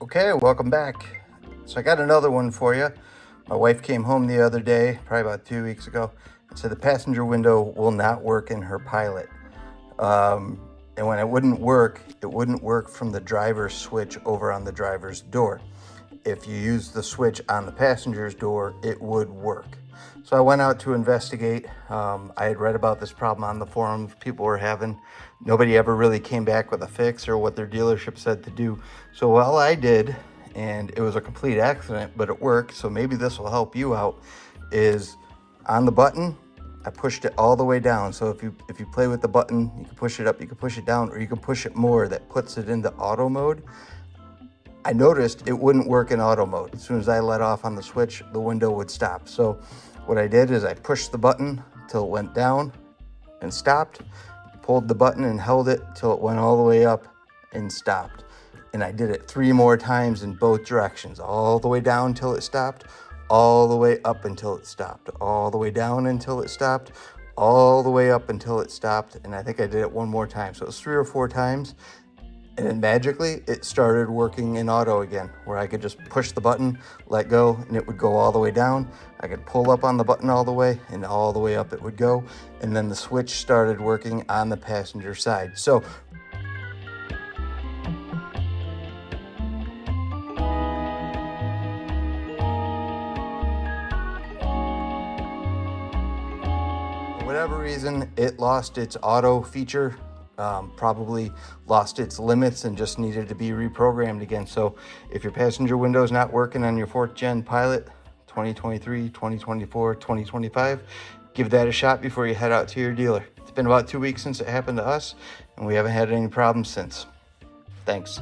Okay, welcome back. So I got another one for you. My wife came home the other day, probably about 2 weeks ago, and said the passenger window will not work in her Pilot. And when it wouldn't work from the driver's switch over on the driver's door. If you use the switch on the passenger's door, it would work. So I went out to investigate. I had read about this problem on the forums people were having. Nobody ever really came back with a fix or what their dealership said to do. So all I did, and it was a complete accident, but it worked, so maybe this will help you out, is on the button, I pushed it all the way down. So if you play with the button, you can push it up, you can push it down, or you can push it more. That puts it into auto mode. I noticed it wouldn't work in auto mode. As soon as I let off on the switch, the window would stop. So what I did is I pushed the button till it went down and stopped, pulled the button and held it till it went all the way up and stopped. And I did it 3 more times in both directions, all the way down till it stopped, all the way up until it stopped, all the way down until it stopped, all the way up until it stopped. And I think I did it 1 more time. So it was 3 or 4 times. And then magically, it started working in auto again, where I could just push the button, let go, and it would go all the way down. I could pull up on the button all the way, and all the way up it would go. And then the switch started working on the passenger side. So for whatever reason, it lost its auto feature. Probably lost its limits and just needed to be reprogrammed again. So if your passenger window is not working on your 4th gen Pilot 2023, 2024, 2025, give that a shot before you head out to your dealer. It's been about 2 weeks since it happened to us, and we haven't had any problems since. Thanks.